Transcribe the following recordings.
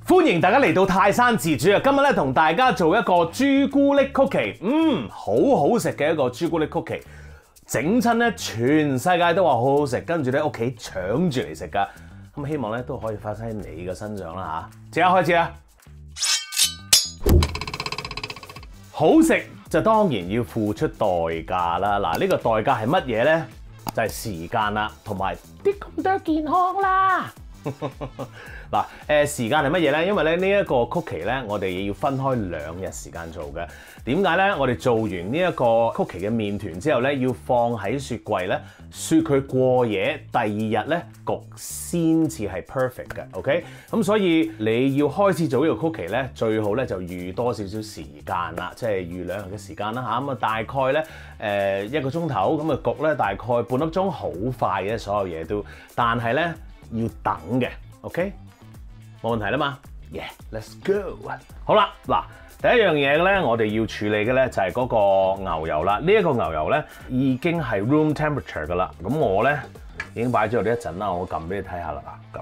歡迎大家嚟到泰山自主啊！今日咧同大家做一個朱古力曲奇，好好食嘅一個朱古力曲奇，整親咧全世界都話好好食，跟住咧屋企搶住嚟食噶，咁希望咧都可以發生喺你嘅身上啦嚇！即刻開始啦！好食就當然要付出代價啦，嗱呢個代價係乜嘢咧？就係時間啦，同埋啲咁多健康啦。嗱，時間係乜嘢咧？因為咧呢一個曲奇咧，我哋要分開2日時間做嘅。點解咧？我哋做完呢一個曲奇嘅麵團之後咧，要放喺雪櫃咧，雪佢過夜，第2日咧焗先至係 perfect 嘅。OK，咁所以你要開始做呢個曲奇咧，最好咧就預多少少時間啦，即係預2日嘅時間啦嚇。咁啊大概咧1個鐘頭咁啊焗咧，大概半粒鐘，好快嘅所有嘢都，但係咧要等嘅。OK。冇問題啦嘛 ，Yeah，let's go。好啦，嗱，第一樣嘢咧，我哋要處理嘅咧就係嗰個牛油啦。呢一個牛油咧已經係 room temperature 噶啦。咁我咧已經擺咗度一陣啦，我撳俾你睇下啦。嗱，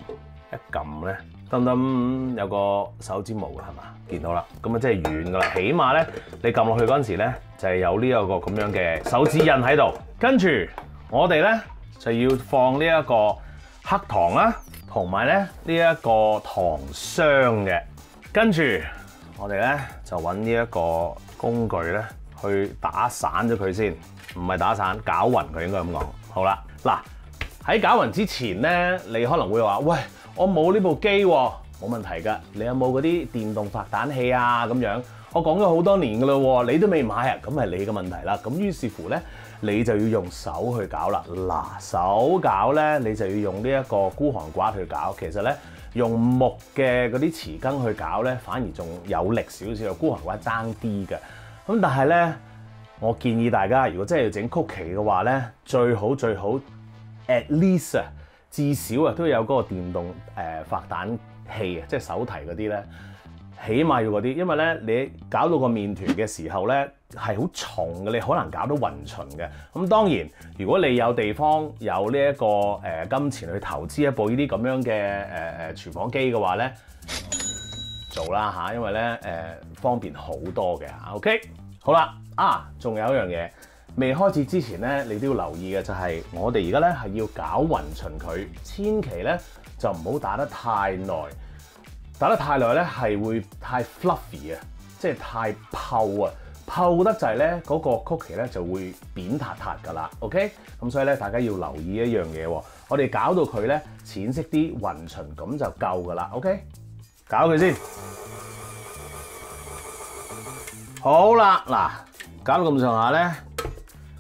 一撳咧，噔有個手指模啦，係嘛？見到啦，咁啊即係軟噶啦。起碼咧，你撳落去嗰陣時咧，就係有呢一個咁樣嘅手指印喺度。跟住我哋咧就要放呢一個黑糖啦。同埋咧呢一個糖霜嘅，跟住我哋咧就揾呢一個工具咧去打散咗佢先，唔係打散，攪勻佢應該咁講。好啦，嗱喺攪勻之前咧，你可能會話：喂，我冇呢部機喎，冇問題㗎。你有冇嗰啲電動發蛋器啊？咁樣我講咗好多年㗎啦喎，你都未買啊？咁係你嘅問題啦。咁於是乎咧，你就要用手去攪啦。嗱，手攪咧，你就要用呢一個孤寒刮去攪。其實咧，用木嘅嗰啲匙羹去攪咧，反而仲有力少少。孤寒刮爭啲嘅。咁但係咧，我建議大家，如果真係要整曲奇嘅話咧，最好 at least 啊，至少啊都有嗰個電動發蛋器啊，即係手提嗰啲咧。起碼要嗰啲，因為咧你搞到個麵團嘅時候咧係好重嘅，你好難搞到勻循嘅。咁當然，如果你有地方有呢一個金錢去投資一部呢啲咁樣嘅廚房機嘅話咧，做啦嚇，因為咧方便好多嘅嚇。OK， 好啦，仲有一樣嘢未開始之前咧，你都要留意嘅就係我哋而家咧係要攪勻循佢，千祈咧就唔好打得太耐。打得太耐咧，係會太 fluffy 啊，即係太泡啊，泡得滯咧，嗰個曲奇咧就會扁塌塌噶啦。OK， 咁所以咧，大家要留意一樣嘢喎，我哋搞到佢咧淺色啲勻循咁就夠噶啦。OK， 搞佢先。好啦，嗱，搞到咁上下咧，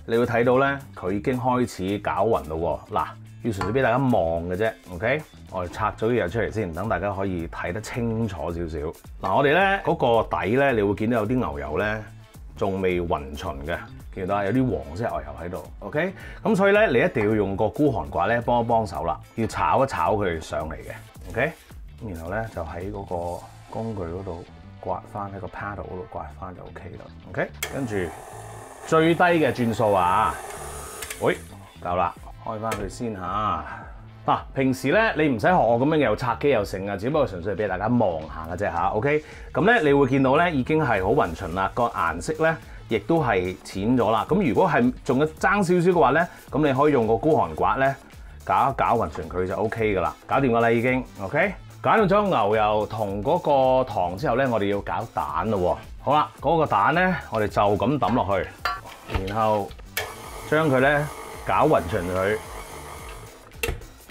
你會睇到咧，佢已經開始攪勻咯喎。嗱，要純粹俾大家望嘅啫。OK。我哋拆咗啲嘢出嚟先，等大家可以睇得清楚少少。嗱，我哋咧嗰個底咧，你會見到有啲牛油咧，仲未勻循嘅，見到有啲黃色牛油喺度。OK， 咁所以咧，你一定要用個孤寒刮咧幫一幫手啦，要炒一炒佢上嚟嘅。OK， 咁然後咧就喺嗰個工具嗰度刮翻喺個 paddle 嗰度刮翻就 OK 啦。OK， 跟住最低嘅轉數啊，喂，夠啦，開翻佢先嚇。嗱，平時咧你唔使學我咁樣又拆機又成啊，只不過純粹係俾大家望下嘅啫嚇。OK， 咁咧你會見到咧已經係好勻循啦，個顏色咧亦都係淺咗啦。咁如果係仲要爭少少嘅話咧，咁你可以用個孤寒刮咧攪一攪勻循佢就 OK 噶啦，搞掂㗎啦已經。OK， 攪咗牛油同嗰個糖之後咧，我哋要攪蛋咯喎。好啦，嗰個蛋咧我哋就咁抌落去，然後將佢咧攪勻循佢。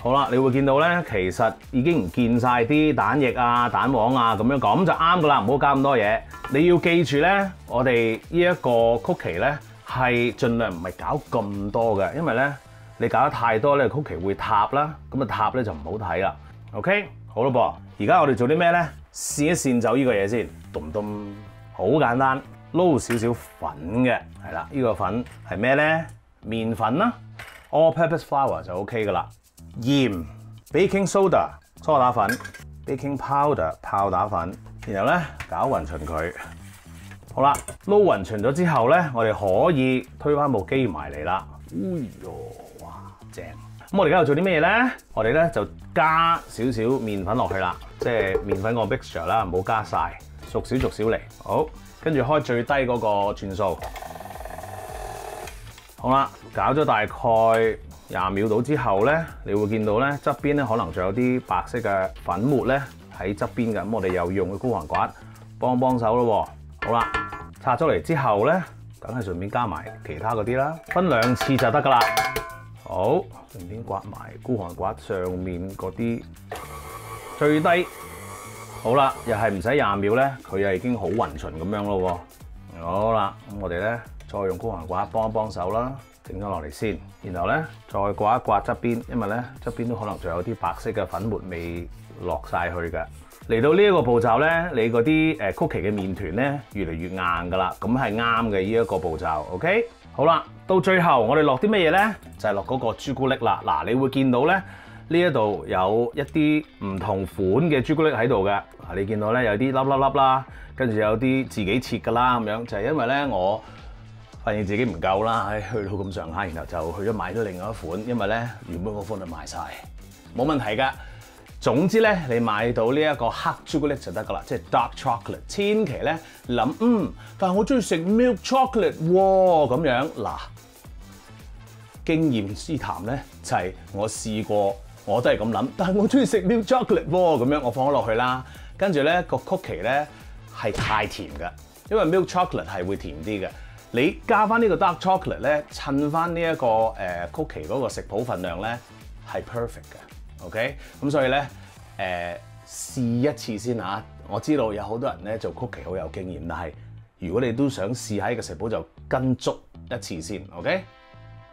好啦，你會見到咧，其實已經唔見晒啲蛋液啊、蛋黃啊咁樣，咁就啱噶啦，唔好加咁多嘢。你要記住咧，我哋呢一個曲奇咧係盡量唔係搞咁多嘅，因為咧你搞得太多咧，曲奇會塌啦，咁啊塌咧就唔好睇啦。OK， 好咯噃，而家我哋做啲咩咧？試一試走呢個嘢先，咚，好簡單，撈少少粉嘅，係啦，呢個粉係咩咧？麵粉啦 ，all-purpose flour 就 OK 噶啦。鹽、baking soda 梳打粉、baking powder 泡打粉，然後咧攪勻循佢。好啦，撈勻循咗之後咧，我哋可以推返部機埋嚟啦。哎喲，哇，正！咁我哋而家又做啲咩咧？我哋咧就加少少麵粉落去啦，即係麵粉個 mixture 啦，唔好加晒，逐少嚟。好，跟住開最低嗰個轉數。好啦，搞咗大概20秒到之後咧，你會見到咧側邊咧可能仲有啲白色嘅粉末咧喺側邊嘅，咁我哋又用個孤寒刮幫手咯喎。好啦，拆咗嚟之後咧，梗係順便加埋其他嗰啲啦，分2次就得噶啦。好，順便刮埋孤寒刮上面嗰啲最低。好啦，又係唔使20秒咧，佢又已經好勻循咁樣咯喎。好啦，咁我哋咧再用孤寒刮幫手啦，整咗落嚟先，然後咧再刮一刮側邊，因為咧側邊都可能仲有啲白色嘅粉末未落晒去嘅。嚟到呢一個步驟咧，你嗰啲曲奇嘅麵團咧越嚟越硬㗎啦，咁係啱嘅呢一個步驟。OK， 好啦，到最後我哋落啲乜嘢咧？就係落嗰個朱古力啦。嗱，你會見到咧呢一度有一啲唔同款嘅朱古力喺度嘅。嗱，你見到咧有啲粒啦，跟住有啲自己切㗎啦咁樣，就係因為咧我發現自己唔夠啦，去到咁上下，然後就去咗買咗另外一款，因為咧原本嗰款就賣晒，冇問題㗎。總之咧，你買到呢一個黑朱古力就得㗎啦，即係 dark chocolate。千祈咧諗，但係我中意食 milk chocolate 喎，咁樣嗱，經驗之談咧就係我試過，我都係咁諗，但係我中意食 milk chocolate 喎，咁樣我放咗落去啦，跟住咧個曲奇咧係太甜㗎，因為 milk chocolate 係會甜啲嘅。你加翻呢個 dark chocolate 咧，襯翻呢一個曲奇嗰個食譜份量咧係 perfect 嘅。OK， 咁所以咧試一次先嚇。我知道有好多人咧做曲奇好有經驗，但係如果你都想試下呢個食譜，就跟足一次先。OK，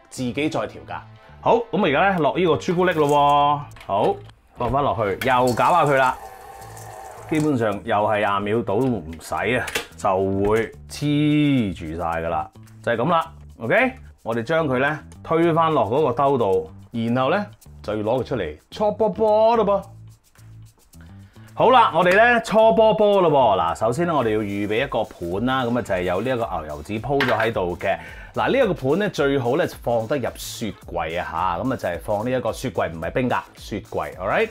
自己再調價。好，咁我而家咧落呢個朱古力咯喎。好，放翻落去，又攪下佢啦。基本上又係20秒到唔使啊，就會黐住晒噶啦，就係咁啦。OK， 我哋將佢咧推翻落嗰個兜度，然後咧就要攞佢出嚟搓波波咯噃。好啦，我哋咧搓波波咯噃。嗱，首先咧我哋要預備一個盤啦，咁啊就係有呢一個牛油紙鋪咗喺度嘅。嗱，呢一個盤咧最好咧放得入雪櫃啊嚇，咁啊就係放呢一個雪櫃，唔係冰格，雪櫃 ，alright？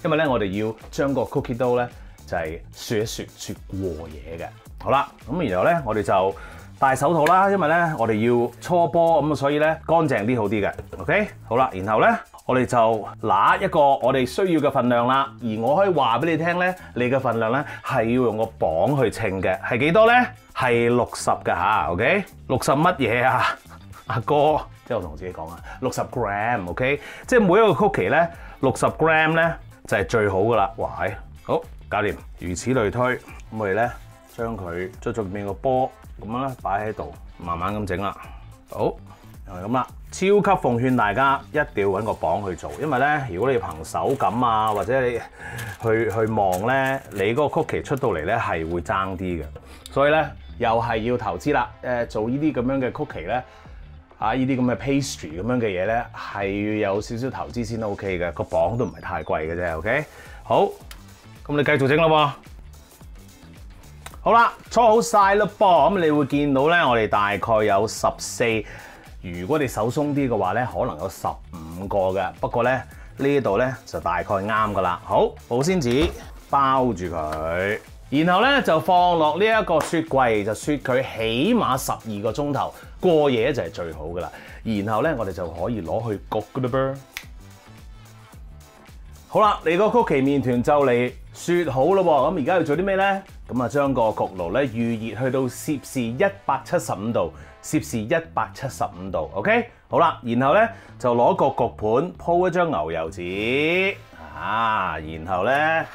因為咧我哋要將個 cookie dough 咧就係雪過夜嘅。好啦，咁然後咧我哋就戴手套啦，因為咧我哋要搓波咁，所以咧乾淨啲好啲嘅。OK， 好啦，然後咧我哋就拿一個我哋需要嘅份量啦。而我可以話俾你聽咧，你嘅份量咧係要用個磅去稱嘅，係幾多咧？係60㗎嚇。OK， 60乜嘢啊？阿哥，即係我同自己講啊，60 gram。OK， 即係每一個曲奇咧60 gram 咧就係最好噶啦。哇，好搞掂，如此類推。咁我哋咧將佢捽面個波咁樣咧擺喺度，慢慢咁整啦。好，就係咁啦。超級奉勸大家一定要揾個磅去做，因為咧如果你憑手感啊，或者你去望咧，你嗰個曲奇出到嚟咧係會爭啲嘅。所以咧又係要投資啦。做呢啲咁樣嘅曲奇咧，呢啲咁嘅 pastry 咁樣嘅嘢咧係要有少少投資先 OK 嘅，個磅都唔係太貴嘅啫。OK， 好，咁你繼續整啦喎。好啦，搓好晒啦噃，咁你會見到咧，我哋大概有14。如果你手鬆啲嘅話咧，可能有15個嘅。不過咧呢度咧就大概啱噶啦。好，保鮮紙包住佢，然後咧就放落呢一個雪櫃，就雪佢起碼12個鐘頭，過夜就係最好噶啦。然後咧我哋就可以攞去焗噶啦噃。好啦，你個曲奇麵團就嚟雪好咯喎，咁而家要做啲咩咧？咁啊，將個焗爐咧預熱去到攝氏175度，攝氏175度 ，OK？ 好啦，然後咧就攞個焗盤鋪一張牛油紙，然後咧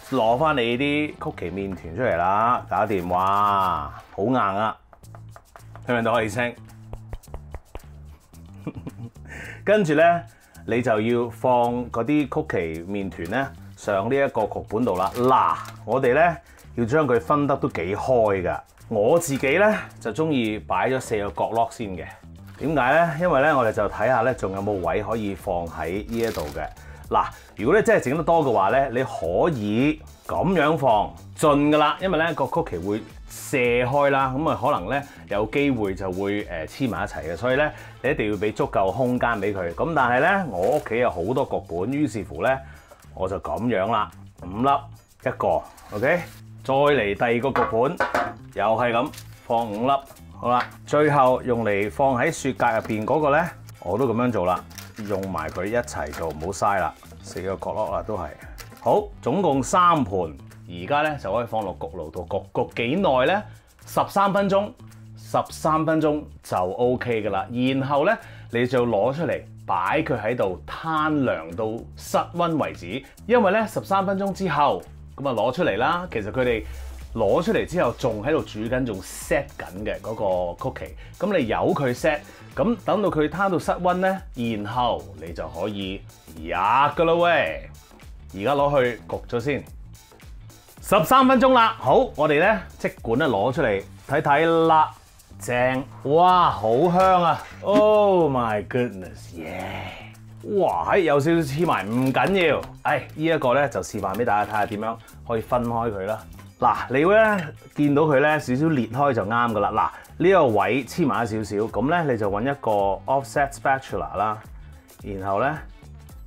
攞翻你啲曲奇麵團出嚟啦，搞掂，哇，好硬啊，聽唔聽到氣聲？跟住咧，你就要放嗰啲曲奇麵團咧上呢一個焗盤度啦。嗱，我哋咧要將佢分得都幾開㗎。我自己咧就中意擺咗4個角落先嘅。點解咧？因為咧我哋就睇下咧仲有冇位可以放喺呢一度嘅。嗱，如果你真係整得多嘅話咧，你可以咁樣放盡㗎啦。因為咧個曲奇會射開啦，咁啊可能咧有機會就會黐埋一齊嘅，所以咧你一定要俾足夠空間俾佢。咁但係咧我屋企有好多焗盤，於是乎咧我就咁樣啦，5粒一個 ，OK， 再嚟第二個焗盤，又係咁放5粒，好啦，最後用嚟放喺雪格入邊嗰個咧，我都咁樣做啦，用埋佢一齊做，唔好嘥啦，4個角落啦都係。好，總共3盤，而家咧就可以放落焗爐度焗，焗幾耐咧？13分鐘，13分鐘就 OK 噶啦。然後咧你就攞出嚟擺佢喺度攤涼到室溫為止，因為咧13分鐘之後咁啊攞出嚟啦。其實佢哋攞出嚟之後仲喺度煮緊，仲 set 緊嘅嗰個曲奇。咁你由佢 set，咁等到佢攤到室溫咧，然後你就可以吔噶啦喂。而家攞去焗咗先，13分鐘啦。好，我哋咧即管咧攞出嚟睇睇啦，正，哇，好香啊 ！Oh my goodness， 哇，有少少黐埋，唔緊要。呢一個咧就示範俾大家睇下點樣可以分開佢啦。嗱，你會咧見到佢咧少少裂開就啱噶啦。嗱，呢個位黐埋少少，咁咧你就揾一個 offset spatula 啦，然後咧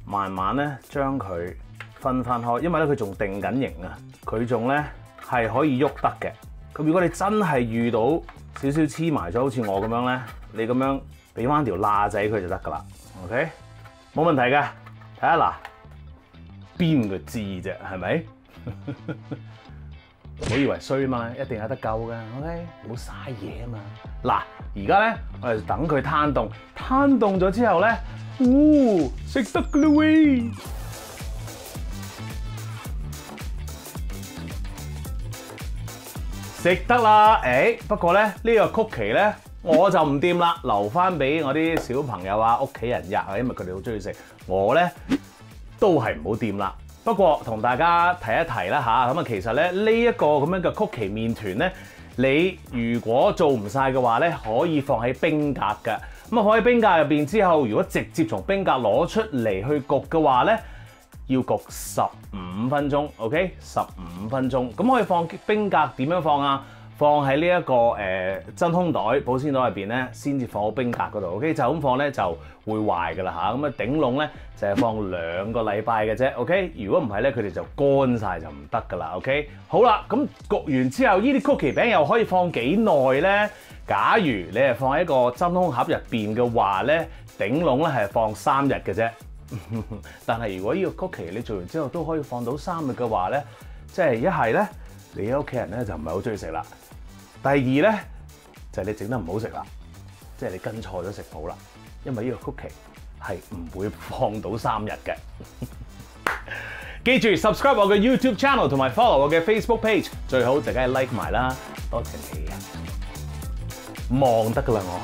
慢慢咧將佢分翻開，因為咧佢仲定緊型啊，佢仲咧係可以喐得嘅。咁如果你真係遇到少少黐埋咗，好似我咁樣咧，你咁樣俾翻條罅仔佢就得噶啦。OK， 冇問題嘅。睇下嗱，邊個知啫，係咪？唔好以為衰嘛，一定有得救㗎。OK， 唔好嘥嘢啊嘛。嗱，而家咧我哋等佢攤凍，攤凍咗之後咧，食得㗎啦喂！食得啦，不過咧呢個曲奇咧我就唔掂啦，留翻俾我啲小朋友啊、屋企人吔啊，因為佢哋好中意食。我咧都係唔好掂啦。不過同大家提一提啦嚇，咁啊其實咧呢一個咁樣嘅曲奇麵團咧，你如果做唔晒嘅話咧，可以放喺冰格嘅。咁啊放喺冰格入邊之後，如果直接從冰格攞出嚟去焗嘅話咧，要焗15分鐘 ，OK， 15分鐘。咁可以放冰格點樣放啊？放喺呢一個真空袋、保鮮袋入邊咧，先至放好冰格嗰度。OK， 就咁放咧就會壞㗎啦嚇。咁啊頂籠咧就係放2個禮拜嘅啫。OK， 如果唔係咧，佢哋就乾晒就唔得㗎啦。OK， 好啦，咁焗完之後，呢啲曲奇餅又可以放幾耐咧？假如你係放喺個真空盒入邊嘅話咧，頂籠咧係放3日嘅啫。但係如果呢個曲奇你做完之後都可以放到3日嘅話咧，即係一係咧你屋企人咧就唔係好中意食啦。第二咧就係你整得唔好食啦，即係你跟錯咗食譜啦，因為呢個曲奇係唔會放到3日嘅。記住 subscribe 我嘅 YouTube channel 同埋 follow 我嘅 Facebook page， 最好就梗係 like 埋啦，多謝你啊，望得㗎啦我。